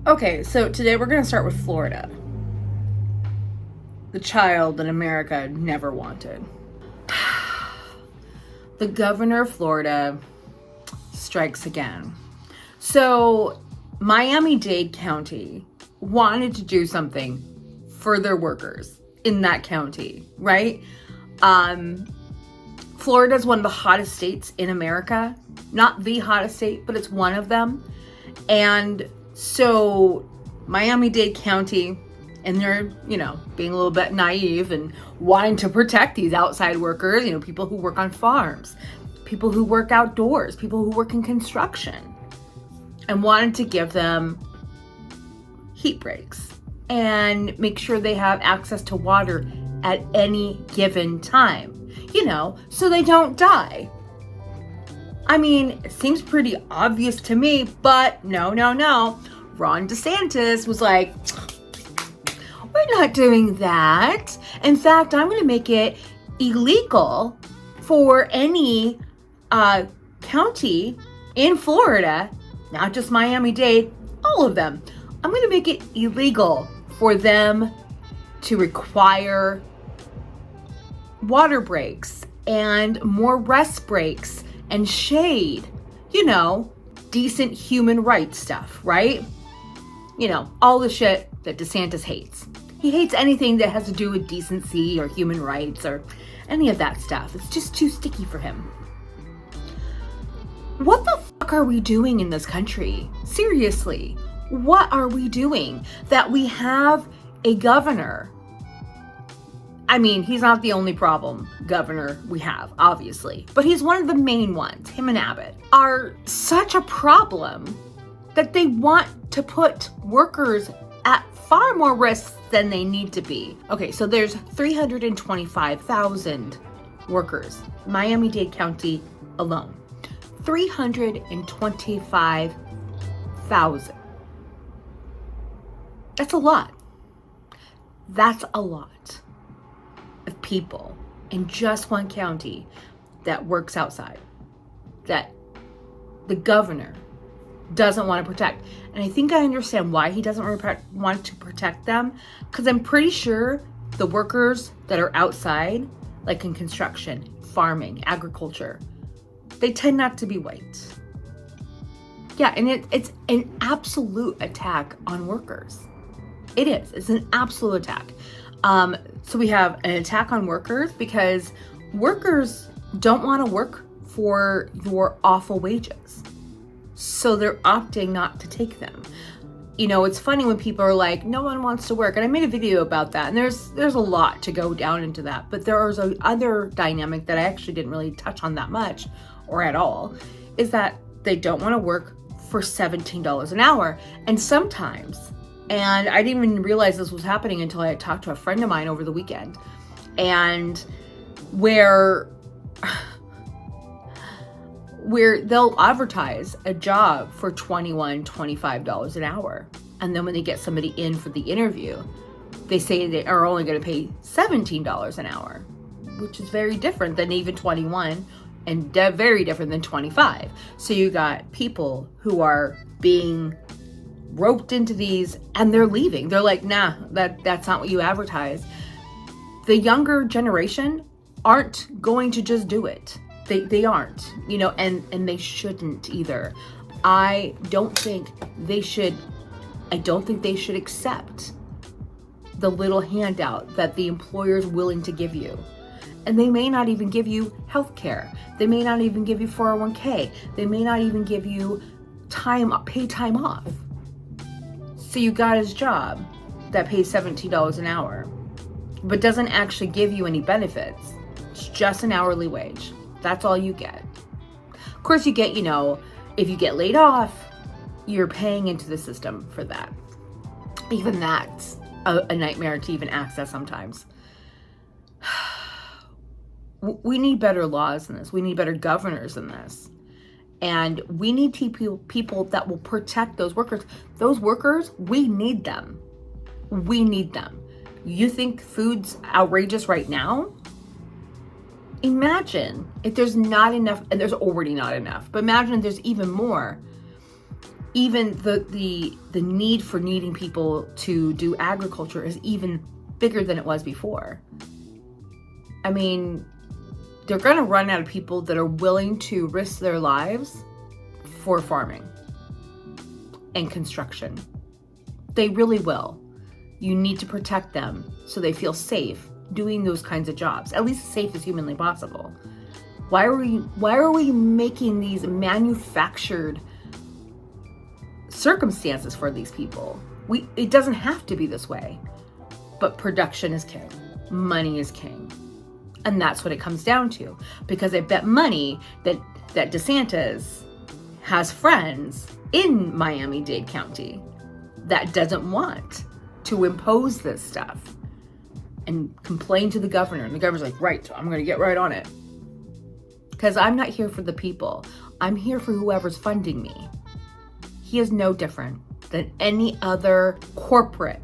Okay, so today we're going to start with Florida. The child that America never wanted. The governor of Florida strikes again. So, Miami-Dade County wanted to do something for their workers in that county, right? Florida is one of the hottest states in America. Not the hottest state, but it's one of them. And so Miami-Dade County, and they're, being a little bit naive and wanting to protect these outside workers, people who work on farms, people who work outdoors, people who work in construction, and wanted to give them heat breaks and make sure they have access to water at any given time, so they don't die. I mean, it seems pretty obvious to me, but no. Ron DeSantis was like, we're not doing that. In fact, I'm going to make it illegal for any county in Florida, not just Miami-Dade, all of them. I'm going to make it illegal for them to require water breaks and more rest breaks and shade, decent human rights stuff, right? All the shit that DeSantis hates. He hates anything that has to do with decency or human rights or any of that stuff. It's just too sticky for him. What the fuck are we doing in this country? Seriously, what are we doing that we have a governor? I mean, he's not the only governor we have, obviously, but he's one of the main ones. Him and Abbott are such a problem that they want to put workers at far more risk than they need to be. Okay, so there's 325,000 workers, Miami-Dade County alone. 325,000. That's a lot. That's a lot of people in just one county that works outside, that the governor doesn't want to protect. And I think I understand why he doesn't want to protect them, because I'm pretty sure the workers that are outside, like in construction, farming, agriculture, they tend not to be white. Yeah, and it's an absolute attack on workers. It is. It's an absolute attack. So we have an attack on workers because workers don't want to work for your awful wages. So they're opting not to take them. It's funny when people are like, no one wants to work. And I made a video about that. And there's a lot to go down into that. But there's other dynamic that I actually didn't really touch on that much or at all, is that they don't want to work for $17 an hour. And sometimes, and I didn't even realize this was happening until I talked to a friend of mine over the weekend, and where they'll advertise a job for $21, $25 an hour. And then when they get somebody in for the interview, they say they are only going to pay $17 an hour, which is very different than even 21 and very different than 25. So you got people who are being roped into these and they're leaving. They're like, nah, that's not what you advertise. The younger generation aren't going to just do it. They aren't, and they shouldn't either. I don't think they should accept the little handout that the employer's willing to give you. And they may not even give you health care. They may not even give you 401k. They may not even give you paid time off. So you got his job that pays $17 an hour, but doesn't actually give you any benefits. It's just an hourly wage. That's all you get. Of course, you get, if you get laid off, you're paying into the system for that. Even that's a nightmare to even access sometimes. We need better laws in this. We need better governors in this. And we need people that will protect those workers. Those workers, we need them. We need them. You think food's outrageous right now? Imagine if there's not enough, and there's already not enough, but imagine if there's even more. even the need for needing people to do agriculture is even bigger than it was before. I mean, they're going to run out of people that are willing to risk their lives for farming and construction. They really will. You need to protect them so they feel safe doing those kinds of jobs, at least as safe as humanly possible. Why are we making these manufactured circumstances for these people? It doesn't have to be this way. But production is king. Money is king. And that's what it comes down to. Because I bet money that DeSantis has friends in Miami-Dade County that doesn't want to impose this stuff and complain to the governor. And the governor's like, right, I'm going to get right on it. Because I'm not here for the people. I'm here for whoever's funding me. He is no different than any other corporate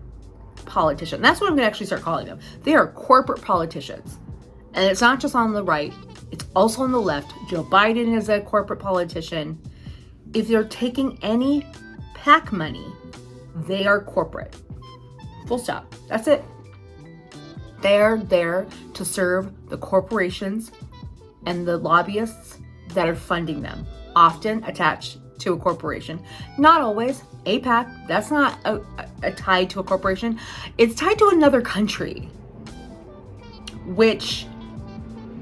politician. That's what I'm going to actually start calling them. They are corporate politicians. And it's not just on the right. It's also on the left. Joe Biden is a corporate politician. If they're taking any PAC money, they are corporate. Full stop. That's it. They're there to serve the corporations and the lobbyists that are funding them, often attached to a corporation. Not always. APAC, that's not a tied to a corporation. It's tied to another country, which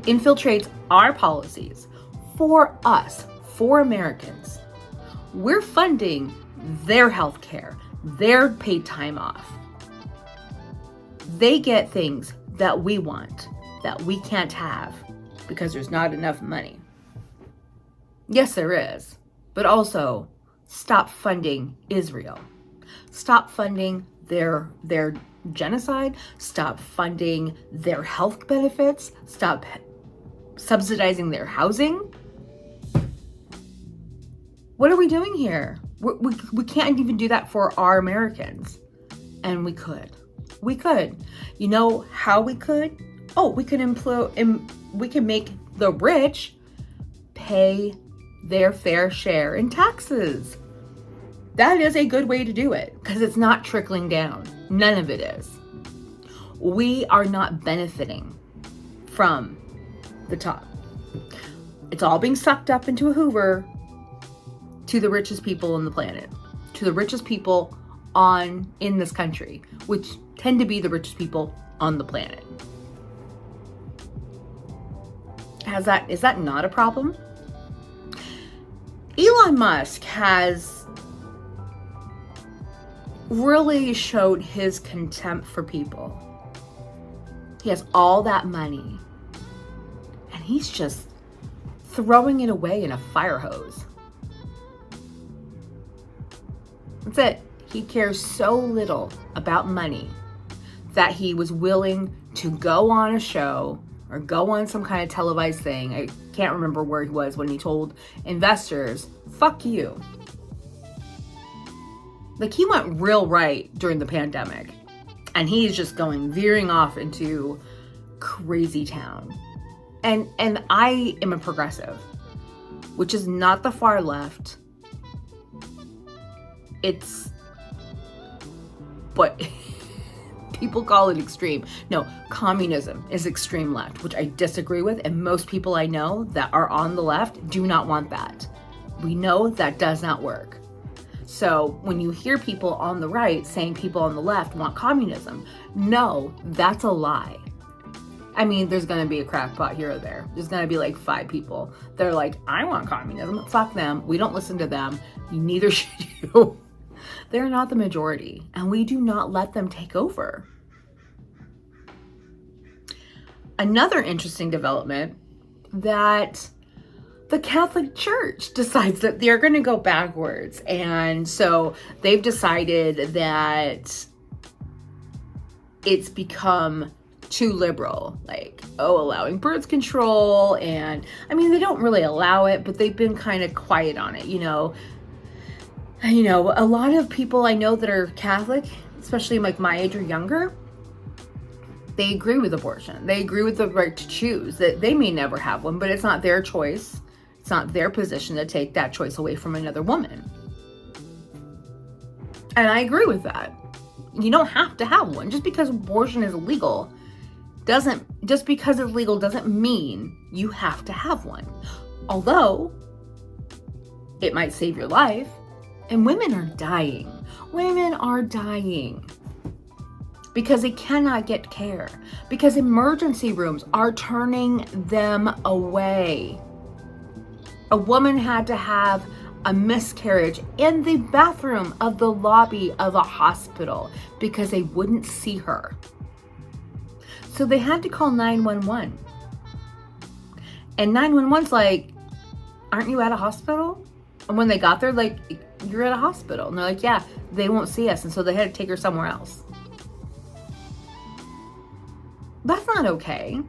infiltrates our policies for us, for Americans. We're funding their health care, their paid time off. They get things that we want, that we can't have because there's not enough money. Yes, there is, but also stop funding Israel. Stop funding their genocide. Stop funding their health benefits. Stop subsidizing their housing. What are we doing here? We can't even do that for our Americans. And we could. We could. You know how we could? Oh, we could we can make the rich pay their fair share in taxes. That is a good way to do it because it's not trickling down. None of it is. We are not benefiting from the top. It's all being sucked up into a Hoover to the richest people on the planet, to the richest people in this country, which tend to be the richest people on the planet. Is that not a problem? Elon Musk has really showed his contempt for people. He has all that money and he's just throwing it away in a fire hose. That's it. He cares so little about money that he was willing to go on a show or go on some kind of televised thing. I can't remember where he was when he told investors, fuck you. Like, he went real right during the pandemic. And he's just veering off into crazy town. And I am a progressive, which is not the far left. But people call it extreme. No, communism is extreme left, which I disagree with. And most people I know that are on the left do not want that. We know that does not work. So when you hear people on the right saying people on the left want communism, no, that's a lie. I mean, there's going to be a crackpot here or there. There's going to be like 5 people. They're like, I want communism. Fuck them. We don't listen to them. Neither should you. They're not the majority, and we do not let them take over. Another interesting development, that the Catholic Church decides that they're going to go backwards. And so they've decided that it's become too liberal, like, allowing birth control. And I mean, they don't really allow it, but they've been kind of quiet on it, a lot of people I know that are Catholic, especially like my age or younger, they agree with abortion. They agree with the right to choose, that they may never have one, but it's not their choice. It's not their position to take that choice away from another woman. And I agree with that. You don't have to have one. Just because abortion is illegal doesn't mean you have to have one. Although it might save your life. And women are dying. Women are dying because they cannot get care, because emergency rooms are turning them away. A woman had to have a miscarriage in the bathroom of the lobby of a hospital because they wouldn't see her. So they had to call 911. And 911's like, aren't you at a hospital? And when they got there, like, you're at a hospital. And they're like, yeah, they won't see us. And so they had to take her somewhere else. That's not okay.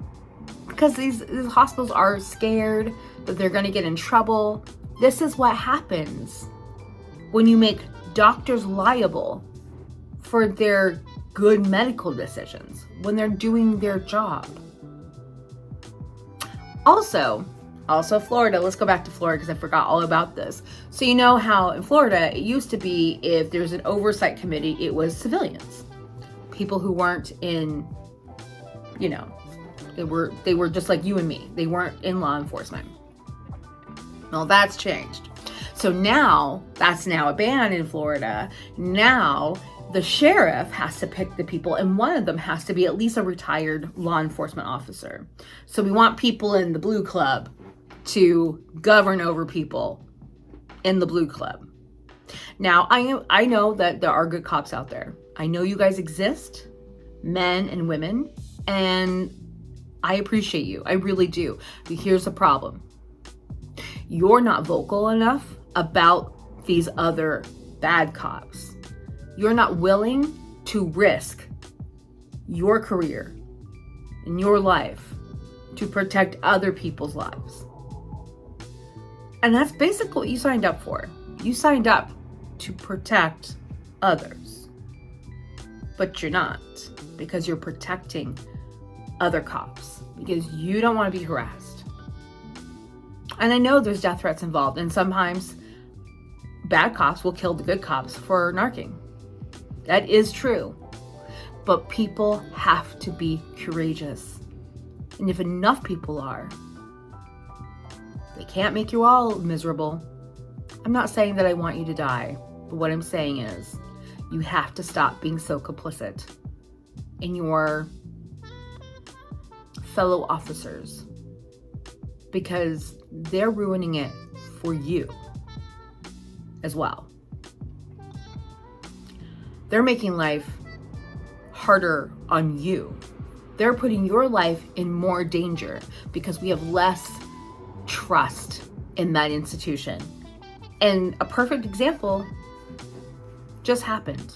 Because these hospitals are scared that they're going to get in trouble. This is what happens when you make doctors liable for their good medical decisions, when they're doing their job. Also Florida, let's go back to Florida because I forgot all about this. So you know how in Florida, it used to be if there's an oversight committee, it was civilians. People who weren't in, they were just like you and me. They weren't in law enforcement. Well, that's changed. So now, that's now a ban in Florida. Now, the sheriff has to pick the people, and one of them has to be at least a retired law enforcement officer. So we want people in the Blue Club to govern over people in the Blue Club. Now, I know that there are good cops out there. I know you guys exist, men and women, and I appreciate you. I really do. But here's the problem. You're not vocal enough about these other bad cops. You're not willing to risk your career and your life to protect other people's lives. And that's basically what you signed up for. You signed up to protect others. But you're not, because you're protecting other cops, because you don't want to be harassed. And I know there's death threats involved, and sometimes bad cops will kill the good cops for narking. That is true. But people have to be courageous. And if enough people are, they can't make you all miserable. I'm not saying that I want you to die, but what I'm saying is you have to stop being so complicit in your fellow officers, because they're ruining it for you as well. They're making life harder on you. They're putting your life in more danger because we have less trust in that institution. And a perfect example just happened.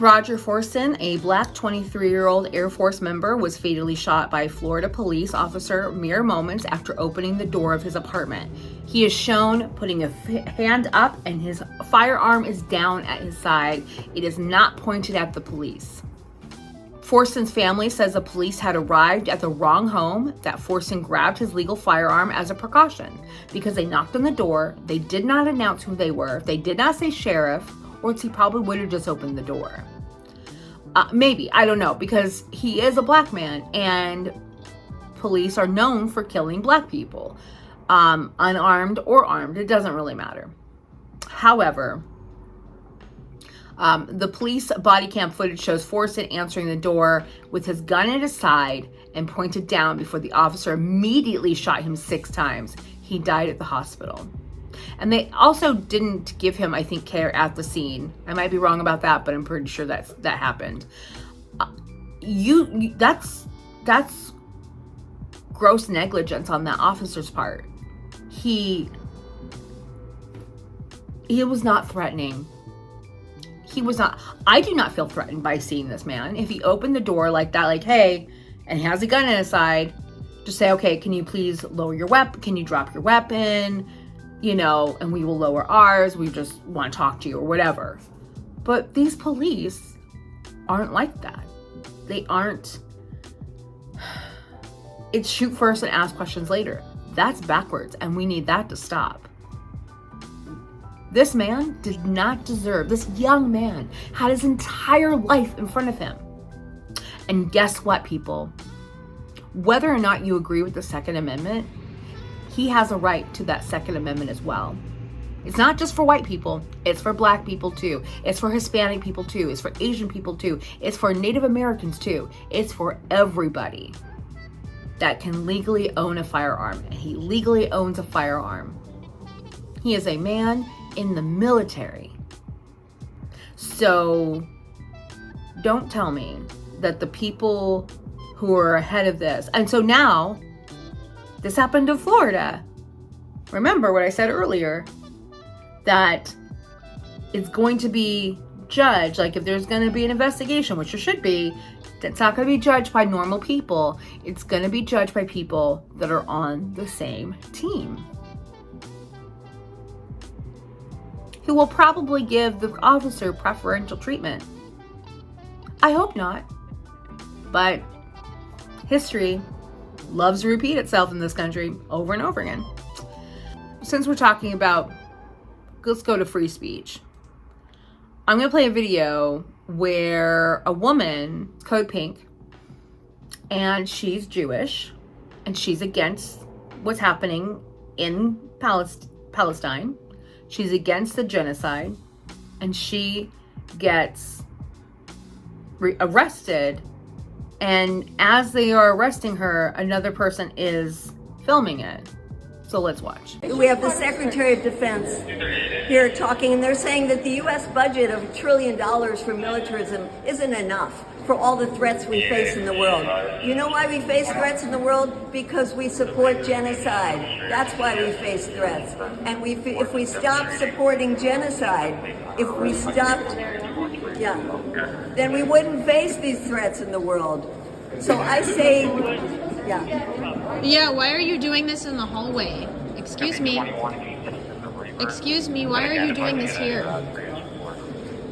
Roger Forson, a black 23-year-old Air Force member, was fatally shot by Florida police officer mere moments after opening the door of his apartment. He is shown putting a hand up and his firearm is down at his side. It is not pointed at the police. Forson's family says the police had arrived at the wrong home, that Forson grabbed his legal firearm as a precaution because they knocked on the door. They did not announce who they were. They did not say sheriff, or he probably would have just opened the door. Maybe, I don't know, because he is a black man and police are known for killing black people, unarmed or armed. It doesn't really matter. However, the police body cam footage shows Forson answering the door with his gun at his side and pointed down before the officer immediately shot him 6 times. He died at the hospital. And they also didn't give him, I think, care at the scene. I might be wrong about that, but I'm pretty sure that happened. That's gross negligence on that officer's part. He was not threatening. He was not. I do not feel threatened by seeing this man. If he opened the door like that, like, hey, and he has a gun in his side, just say, okay, can you please lower your weapon? Can you drop your weapon? And we will lower ours. We just want to talk to you or whatever. But these police aren't like that. They aren't. It's shoot first and ask questions later. That's backwards, and we need that to stop. This man did not deserve, this young man had his entire life in front of him. And guess what, people? Whether or not you agree with the Second Amendment, he has a right to that Second Amendment as well. It's not just for white people, it's for black people too. It's for Hispanic people too. It's for Asian people too. It's for Native Americans too. It's for everybody that can legally own a firearm. And he legally owns a firearm. He is a man in the military. So don't tell me that the people who are ahead of this, and so now this happened in Florida. Remember what I said earlier, that it's going to be judged, like if there's going to be an investigation, which there should be, it's not going to be judged by normal people. It's going to be judged by people that are on the same team, who will probably give the officer preferential treatment. I hope not, but history loves to repeat itself in this country over and over again. Since we're talking about, let's go to free speech. I'm going to play a video where a woman, Code Pink, and she's Jewish, and she's against what's happening in Palestine. She's against the genocide, and she gets arrested. And as they are arresting her, another person is filming it. So let's watch. We have the Secretary of Defense here talking, and they're saying that the U.S. budget of $1 trillion for militarism isn't enough for all the threats we face in the world. You know why we face threats in the world? Because we support genocide. That's why we face threats. And if we stop supporting genocide, if we stopped, then we wouldn't face these threats in the world. So I say, Yeah, why are you doing this in the hallway? Excuse me, why are you doing this here?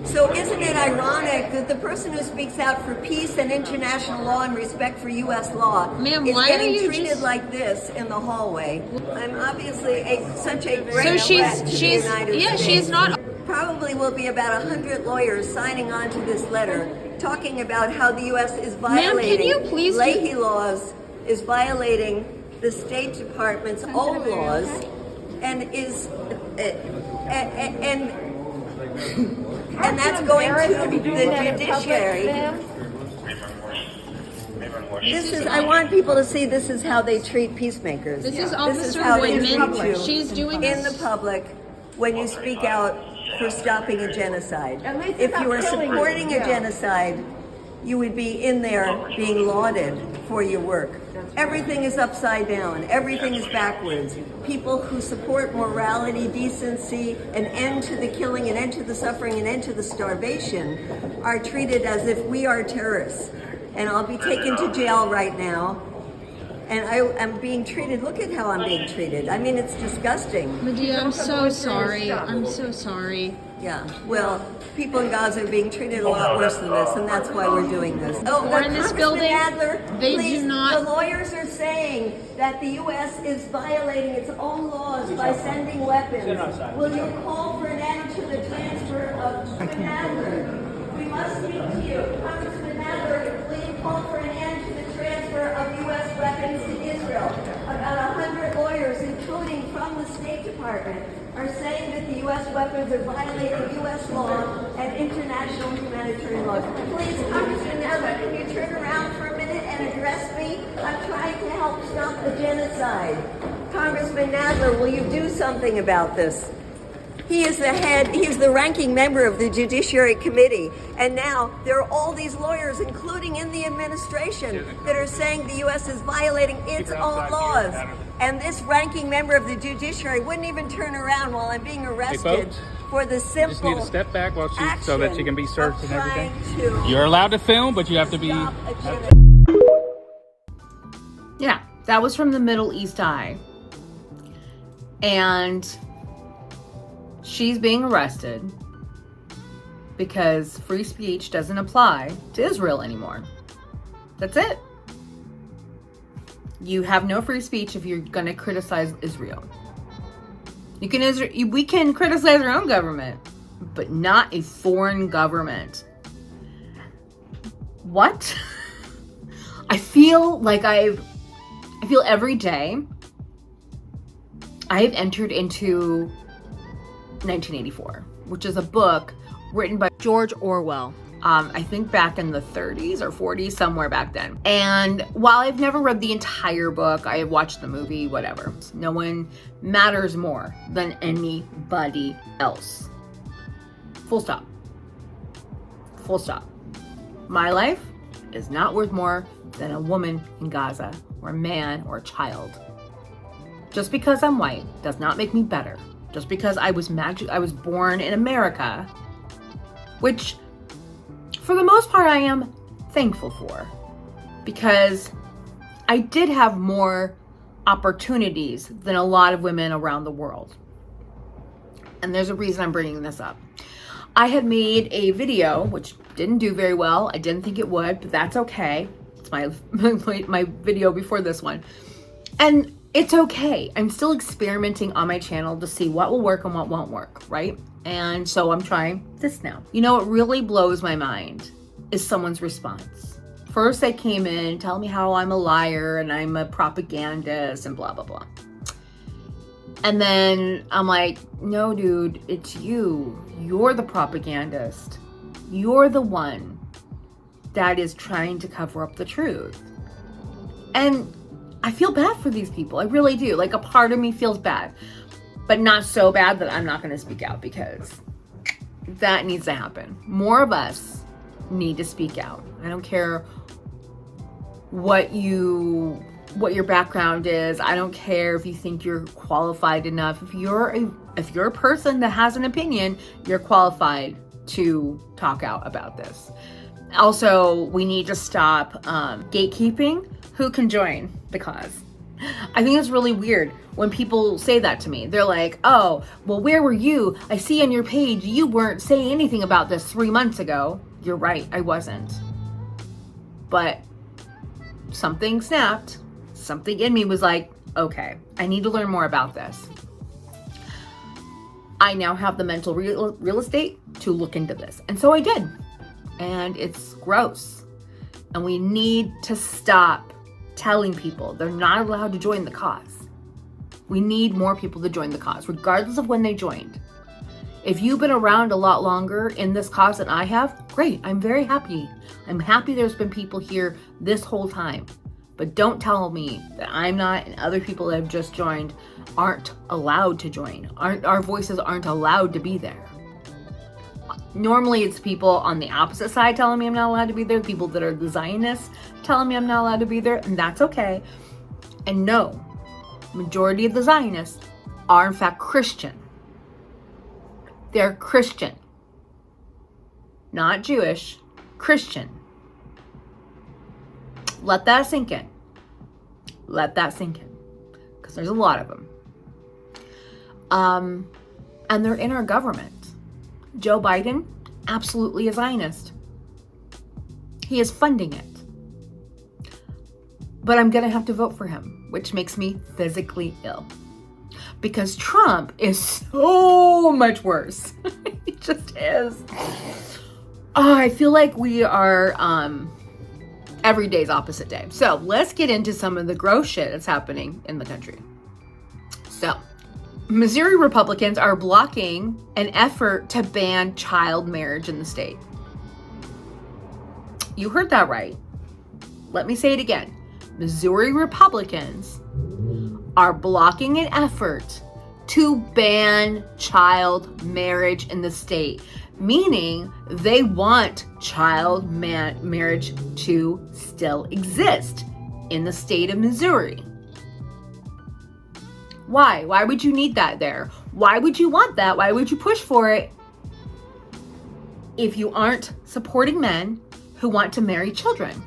So isn't it ironic that the person who speaks out for peace and international law and respect for U.S. law Ma'am, is why getting are you treated just... like this in the hallway? I'm obviously such a great So threat to the United States. she's not... Probably will be about 100 lawyers signing on to this letter talking about how the U.S. is violating Ma'am, can you please Leahy laws, is violating the State Department's own laws, and is and that's going to the judiciary. This is, I want people to see this is how they treat peacemakers. This is how Officer they treat Whitman. you She's doing in this. the public when you speak out for stopping a genocide. If you were supporting a genocide, you would be in there being lauded for your work. Everything is upside down. Everything is backwards. People who support morality, decency, an end to the killing, an end to the suffering, an end to the starvation are treated as if we are terrorists. And I'll be taken to jail right now. And I am being treated, look at how I'm being treated. I mean, it's disgusting. Medea, I'm so sorry. I'm so sorry. Yeah, well, people in Gaza are being treated a lot worse than this, and that's why we're doing this. We're in this building. Adler, They please, do not... The lawyers are saying that the U.S. is violating its own laws by sending weapons. Will you call for an end to the transfer of... Congressman Adler, we must speak to you. Congressman Adler, will you call for an end to the transfer of U.S. weapons to Israel? About 100 lawyers, including from the State Department, are saying that the U.S. weapons are violating U.S. law and international humanitarian law. Please, Congressman Adler, can you turn around for a minute and address me? I'm trying to help stop the genocide. Congressman Nadler, will you do something about this? He is the head, he is the ranking member of the Judiciary Committee. And now there are all these lawyers, including in the administration, that are saying the U.S. is violating its own laws. And this ranking member of the Judiciary wouldn't even turn around while I'm being arrested for the simple just need to step back while so that she can be searched and everything. To You're allowed to film, but you have to be... Yeah, that was from the Middle East Eye. And she's being arrested because free speech doesn't apply to Israel anymore. That's it. You have no free speech if you're going to criticize Israel. We can criticize our own government, but not a foreign government. What? I feel every day I have entered into 1984, which is a book written by George Orwell. I think back in the 30s or 40s, somewhere back then. And while I've never read the entire book, I have watched the movie, whatever. No one matters more than anybody else. Full stop. Full stop. My life is not worth more than a woman in Gaza, or a man, or a child. Just because I'm white does not make me better. Just because I was born in America, which for the most part I am thankful for, because I did have more opportunities than a lot of women around the world. And there's a reason I'm bringing this up. I had made a video, which didn't do very well. I didn't think it would, but that's okay. It's my video before this one. And it's okay. I'm still experimenting on my channel to see what will work and what won't work, right? And so I'm trying this now. You know what really blows my mind is someone's response. First, they came in telling me how I'm a liar and I'm a propagandist and blah, blah, blah. And then I'm like, no, dude, it's you. You're the propagandist. You're the one that is trying to cover up the truth. And I feel bad for these people. I really do. Like, a part of me feels bad, but not so bad that I'm not going to speak out, because that needs to happen. More of us need to speak out. I don't care what your background is. I don't care if you think you're qualified enough. If you're a person that has an opinion, you're qualified to talk out about this. Also, we need to stop gatekeeping who can join the cause. I think it's really weird when people say that to me. They're like, oh, well, where were you? I see on your page you weren't saying anything about this 3 months ago. You're right, I wasn't. But something snapped. Something in me was like, okay, I need to learn more about this. I now have the mental real estate to look into this. And so I did. And it's gross. And we need to stop telling people they're not allowed to join the cause. We need more people to join the cause, regardless of when they joined. If you've been around a lot longer in this cause than I have, great, I'm very happy. I'm happy there's been people here this whole time. But don't tell me that I'm not, and other people that have just joined aren't allowed to join. Our voices aren't allowed to be there. Normally it's people on the opposite side telling me I'm not allowed to be there, people that are the Zionists telling me I'm not allowed to be there, and that's okay. And no, majority of the Zionists are in fact Christian. They're Christian. Not Jewish, Christian. Let that sink in. Let that sink in. Because there's a lot of them. And they're in our government. Joe Biden, absolutely a Zionist. He is funding it. But I'm going to have to vote for him, which makes me physically ill. Because Trump is so much worse. He just is. Oh, I feel like we are every day's opposite day. So let's get into some of the gross shit that's happening in the country. So, Missouri Republicans are blocking an effort to ban child marriage in the state. You heard that right. Let me say it again. Missouri Republicans are blocking an effort to ban child marriage in the state, meaning they want child marriage to still exist in the state of Missouri. Why? Why would you need that there? Why would you want that? Why would you push for it if you aren't supporting men who want to marry children?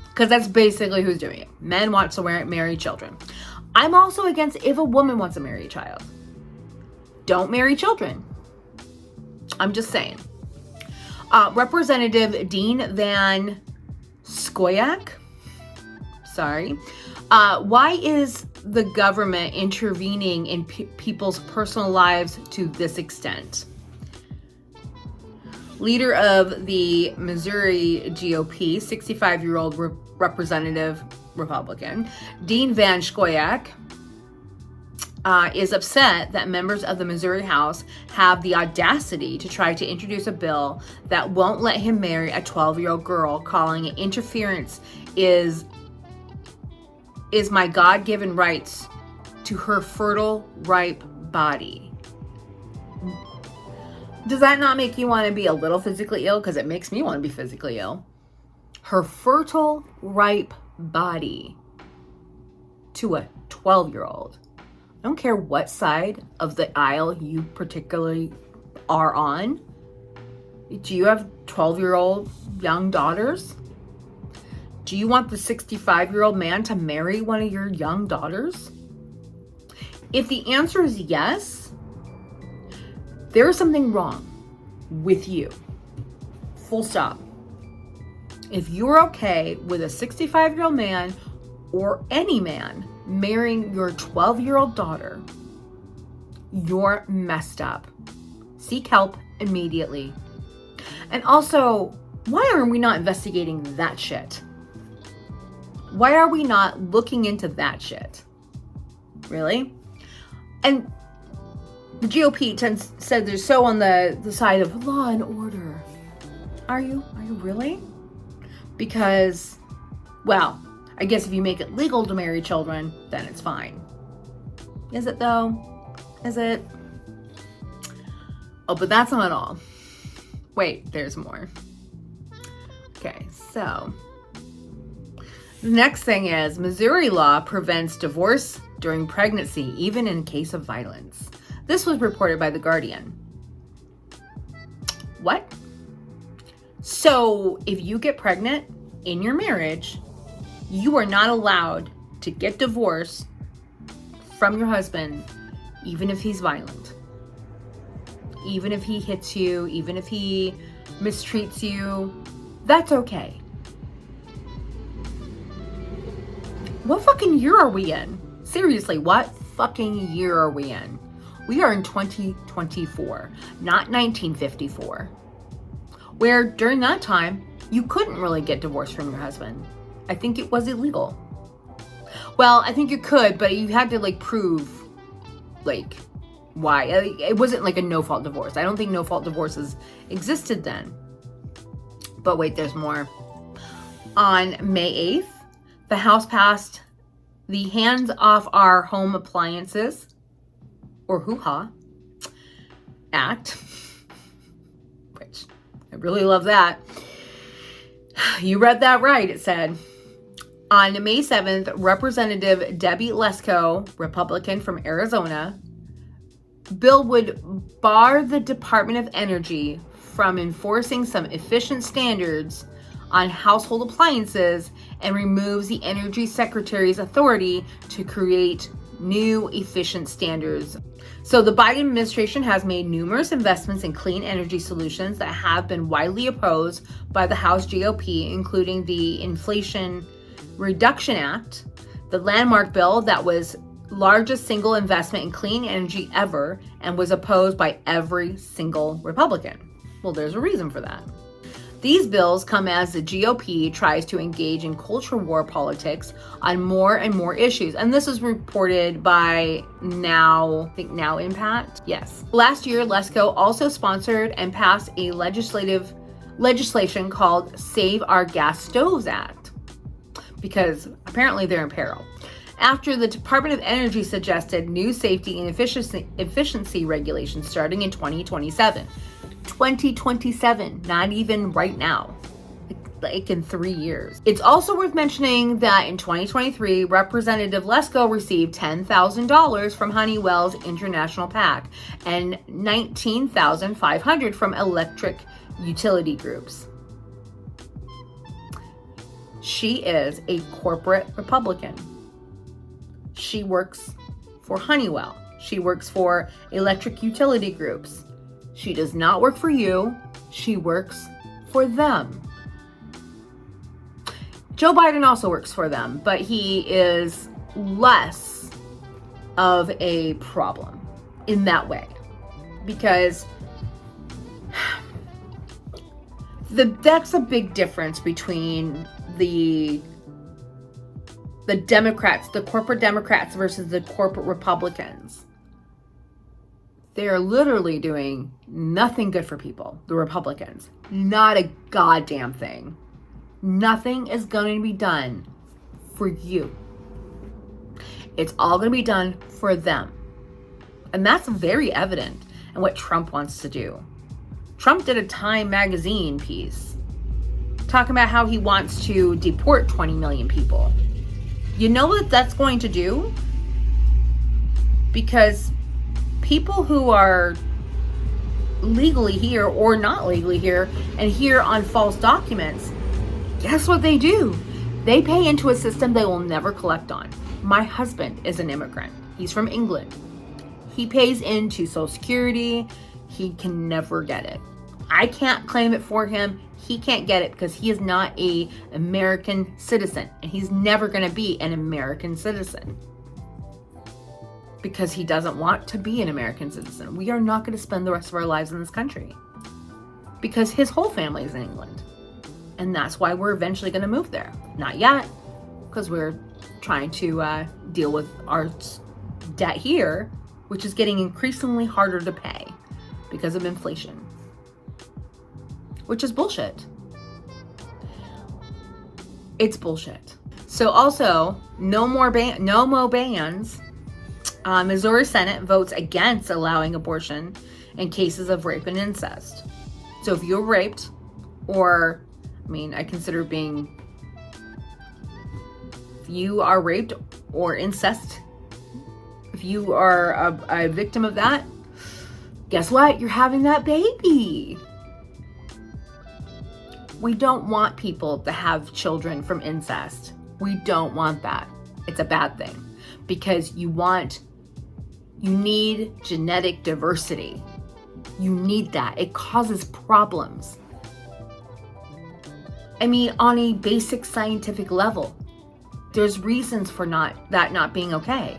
Because that's basically who's doing it. Men want to marry children. I'm also against if a woman wants to marry a child. Don't marry children. I'm just saying. Representative Dean Van Scoyoc, Why is the government intervening in people's personal lives to this extent? Leader of the Missouri GOP, 65-year-old representative Republican, Dean Van Scoyoc, is upset that members of the Missouri House have the audacity to try to introduce a bill that won't let him marry a 12-year-old girl, calling it interference is my God-given rights to her fertile, ripe body. Does that not make you want to be a little physically ill? Because it makes me want to be physically ill. Her fertile, ripe body to a 12-year-old. I don't care what side of the aisle you particularly are on. Do you have 12-year-old young daughters? Do you want the 65-year-old man to marry one of your young daughters? If the answer is yes, there is something wrong with you. Full stop. If you're okay with a 65-year-old man or any man marrying your 12-year-old daughter, you're messed up. Seek help immediately. And also, why are we not investigating that shit? Why are we not looking into that shit? Really? And the GOP said they're so on the side of law and order. Are you? Are you really? Because, well, I guess if you make it legal to marry children, then it's fine. Is it though? Is it? Oh, but that's not all. Wait, there's more. Okay, so the next thing is Missouri law prevents divorce during pregnancy, even in case of violence. This was reported by The Guardian. What? So if you get pregnant in your marriage, you are not allowed to get divorced from your husband, even if he's violent. Even if he hits you, even if he mistreats you, that's okay. What fucking year are we in? Seriously, what fucking year are we in? We are in 2024, not 1954, where during that time, you couldn't really get divorced from your husband. I think it was illegal. Well, I think you could, but you had to prove why. It wasn't like a no-fault divorce. I don't think no-fault divorces existed then. But wait, there's more. On May 8th, the House passed the Hands Off Our Home Appliances, or Hoo-Ha, Act, which I really love that. You read that right, it said. On May 7th, Representative Debbie Lesko, Republican from Arizona, bill would bar the Department of Energy from enforcing some efficient standards on household appliances and removes the Energy Secretary's authority to create new efficient standards. So the Biden administration has made numerous investments in clean energy solutions that have been widely opposed by the House GOP, including the Inflation Reduction Act, the landmark bill that was largest single investment in clean energy ever and was opposed by every single Republican. Well, there's a reason for that. These bills come as the GOP tries to engage in culture war politics on more and more issues. And this is reported by Now Impact. Yes. Last year, Lesko also sponsored and passed a legislation called Save Our Gas Stoves Act, because apparently they're in peril. After the Department of Energy suggested new safety and efficiency regulations starting in 2027. 2027, not even right now, like in 3 years. It's also worth mentioning that in 2023, Representative Lesko received $10,000 from Honeywell's International PAC and $19,500 from electric utility groups. She is a corporate Republican. She works for Honeywell. She works for electric utility groups. She does not work for you. She works for them. Joe Biden also works for them, but he is less of a problem in that way, because that's a big difference between the Democrats, the corporate Democrats versus the corporate Republicans. They are literally doing nothing good for people, the Republicans. Not a goddamn thing. Nothing is going to be done for you. It's all going to be done for them. And that's very evident in what Trump wants to do. Trump did a Time magazine piece talking about how he wants to deport 20 million people. You know what that's going to do? Because people who are legally here or not legally here and here on false documents, guess what they do? They pay into a system they will never collect on. My husband is an immigrant. He's from England. He pays into Social Security. He can never get it. I can't claim it for him. He can't get it because he is not an American citizen, and he's never going to be an American citizen because he doesn't want to be an American citizen. We are not going to spend the rest of our lives in this country because his whole family is in England, and that's why we're eventually going to move there. Not yet, because we're trying to deal with our debt here, which is getting increasingly harder to pay because of inflation, which is bullshit. It's bullshit. So also, no more bans. Missouri Senate votes against allowing abortion in cases of rape and incest. So if you're raped, or, I consider being, if you are raped or incest, if you are a victim of that, guess what? You're having that baby. We don't want people to have children from incest. We don't want that. It's a bad thing because you need genetic diversity. You need that. It causes problems. On a basic scientific level, there's reasons for that not being okay.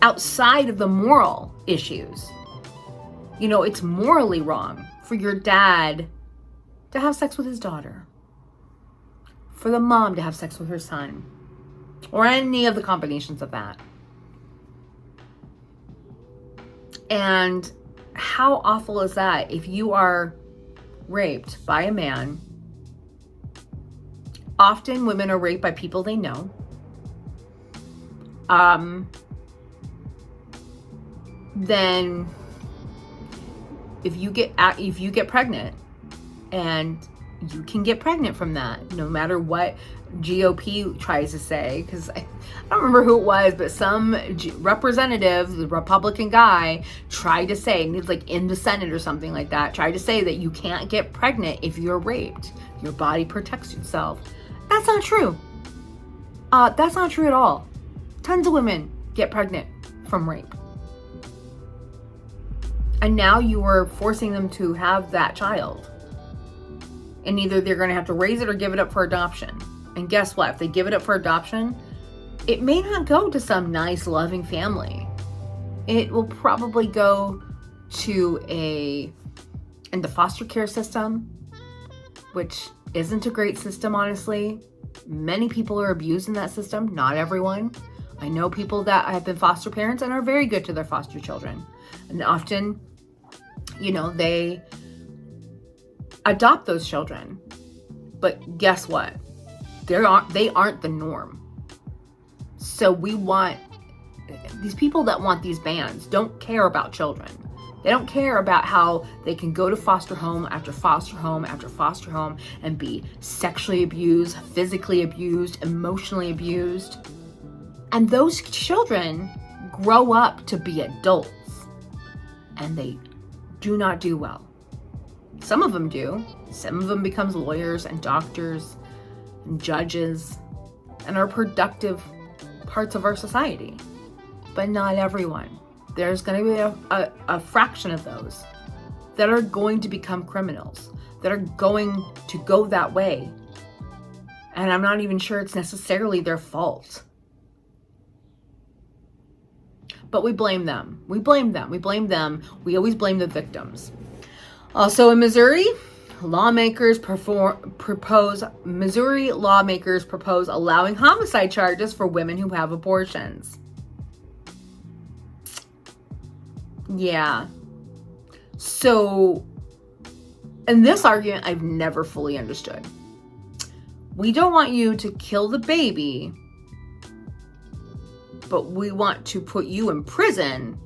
Outside of the moral issues. It's morally wrong for your dad to have sex with his daughter, for the mom to have sex with her son, or any of the combinations of that. And how awful is that if you are raped by a man? Often women are raped by people they know. Then if you get pregnant, and you can get pregnant from that, no matter what GOP tries to say, because I don't remember who it was, but some representative, the Republican guy, tried to say, and he's like in the Senate or something like that, tried to say that you can't get pregnant if you're raped. Your body protects itself. That's not true. That's not true at all. Tons of women get pregnant from rape. And now you are forcing them to have that child. And either they're going to have to raise it or give it up for adoption. And guess what? If they give it up for adoption, it may not go to some nice, loving family. It will probably go to in the foster care system, which isn't a great system, honestly. Many people are abused in that system. Not everyone. I know people that have been foster parents and are very good to their foster children. And often, they adopt those children. But guess what? They aren't the norm. So we want these people that want these bans don't care about children. They don't care about how they can go to foster home after foster home after foster home and be sexually abused, physically abused, emotionally abused. And those children grow up to be adults and they do not do well. Some of them do. Some of them becomes lawyers and doctors and judges and are productive parts of our society. But not everyone. There's going to be a fraction of those that are going to become criminals, that are going to go that way And I'm not even sure it's necessarily their fault. But we blame them. We blame them. We blame them. We always blame the victims. Also in Missouri, Missouri lawmakers propose allowing homicide charges for women who have abortions. Yeah. So, in this argument, I've never fully understood. We don't want you to kill the baby, but we want to put you in prison.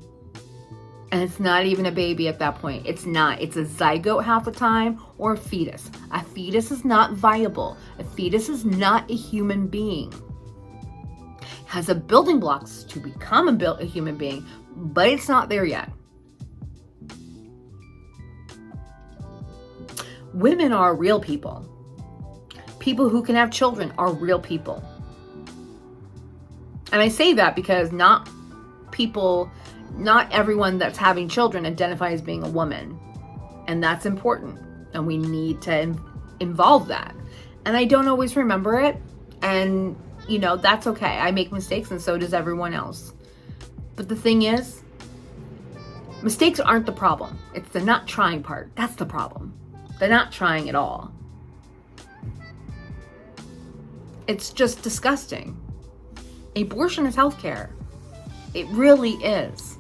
And it's not even a baby at that point. It's not. It's a zygote half the time, or a fetus. A fetus is not viable. A fetus is not a human being. Has the building blocks to become a human being, but it's not there yet. Women are real people. People who can have children are real people. And I say that because not everyone that's having children identify as being a woman. And that's important. And we need to involve that. And I don't always remember it. And, that's okay. I make mistakes and so does everyone else. But the thing is, mistakes aren't the problem. It's the not trying part. That's the problem. They're not trying at all. It's just disgusting. Abortion is healthcare. It really is.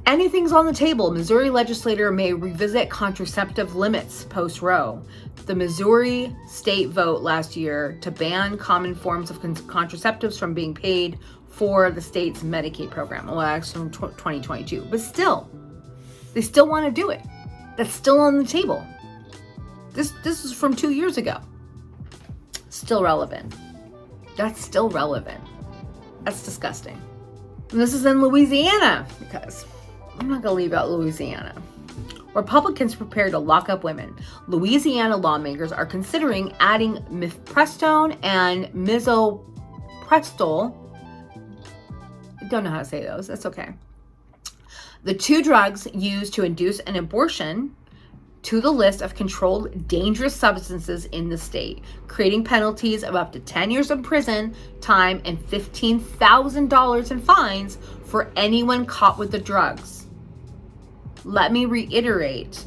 Anything's on the table. Missouri legislator may revisit contraceptive limits post-Roe. The Missouri state vote last year to ban common forms of contraceptives from being paid for the state's Medicaid program. Well, that's from 2022. But still, they still want to do it. That's still on the table. This is from 2 years ago. Still relevant. That's still relevant. That's disgusting. And this is in Louisiana, because I'm not going to leave out Louisiana. Republicans prepare to lock up women. Louisiana lawmakers are considering adding Mifepristone and Misoprostol. I don't know how to say those. That's okay. The two drugs used to induce an abortion to the list of controlled dangerous substances in the state, creating penalties of up to 10 years in prison time and $15,000 in fines for anyone caught with the drugs. Let me reiterate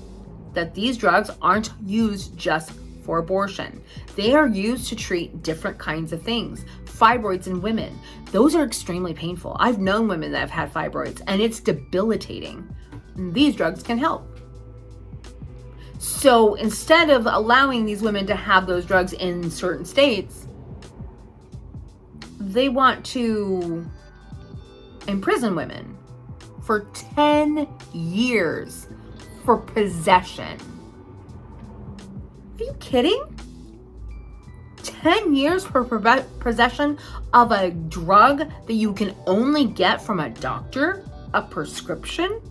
that these drugs aren't used just for abortion. They are used to treat different kinds of things. Fibroids in women, those are extremely painful. I've known women that have had fibroids and it's debilitating. These drugs can help. So instead of allowing these women to have those drugs in certain states, they want to imprison women for 10 years for possession. Are you kidding? 10 years for possession of a drug that you can only get from a doctor, a prescription?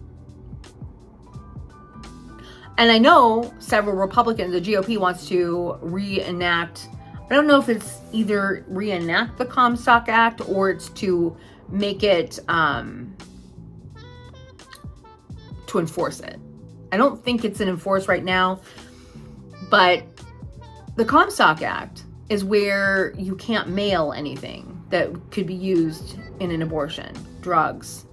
And I know several Republicans, the GOP wants to reenact, I don't know if it's either reenact the Comstock Act or it's to make it, to enforce it. I don't think it's enforced right now, but the Comstock Act is where you can't mail anything that could be used in an abortion, drugs,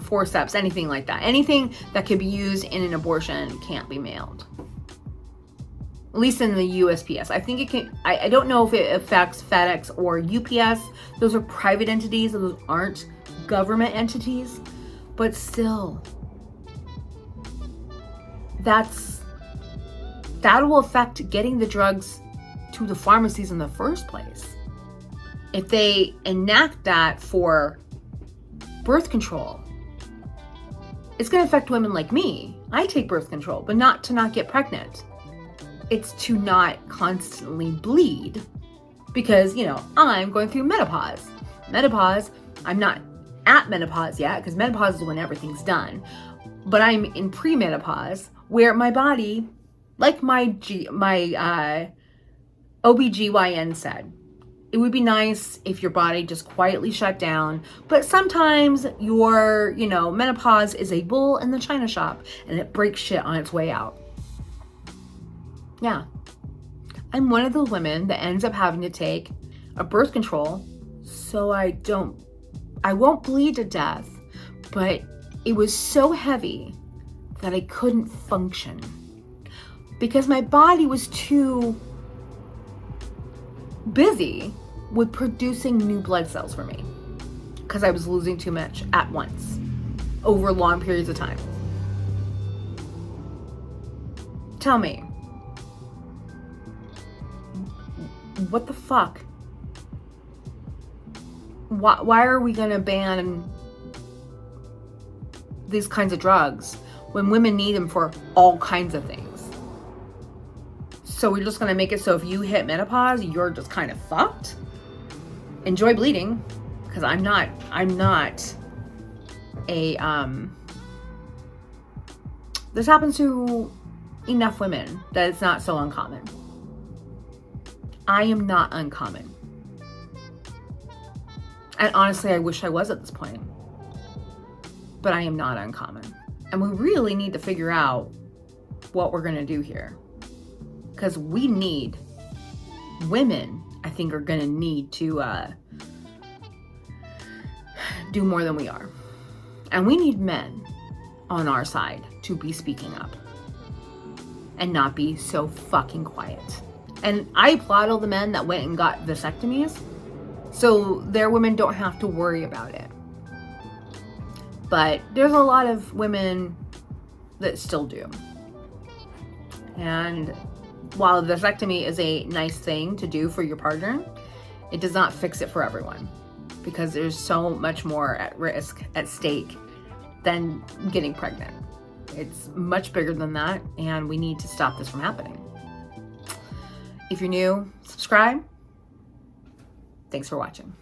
forceps, anything like that. Anything that could be used in an abortion can't be mailed. At least in the USPS. I think it can, I don't know if it affects FedEx or UPS. Those are private entities. Those aren't government entities. But still, that will affect getting the drugs to the pharmacies in the first place. If they enact that for birth control, it's going to affect women like me. I take birth control, but not to not get pregnant. It's to not constantly bleed because, I'm going through menopause. Menopause, I'm not at menopause yet because menopause is when everything's done. But I'm in premenopause where my body, like my OBGYN said, it would be nice if your body just quietly shut down, but sometimes your, menopause is a bull in the china shop and it breaks shit on its way out. Yeah. I'm one of the women that ends up having to take a birth control so I won't bleed to death, but it was so heavy that I couldn't function because my body was too busy with producing new blood cells for me because I was losing too much at once over long periods of time. Tell me, what the fuck? Why are we gonna ban these kinds of drugs when women need them for all kinds of things? So we're just gonna make it so if you hit menopause, you're just kind of fucked? Enjoy bleeding, because I'm not a, this happens to enough women that it's not so uncommon. I am not uncommon. And honestly, I wish I was at this point. But I am not uncommon. And we really need to figure out what we're gonna do here. Because we need, women, I think, are gonna need to do more than we are. And we need men on our side to be speaking up and not be so fucking quiet. And I applaud all the men that went and got vasectomies so their women don't have to worry about it. But there's a lot of women that still do. And while the vasectomy is a nice thing to do for your partner, it does not fix it for everyone because there's so much more at risk, at stake, than getting pregnant. It's much bigger than that, and we need to stop this from happening. If you're new, subscribe. Thanks for watching.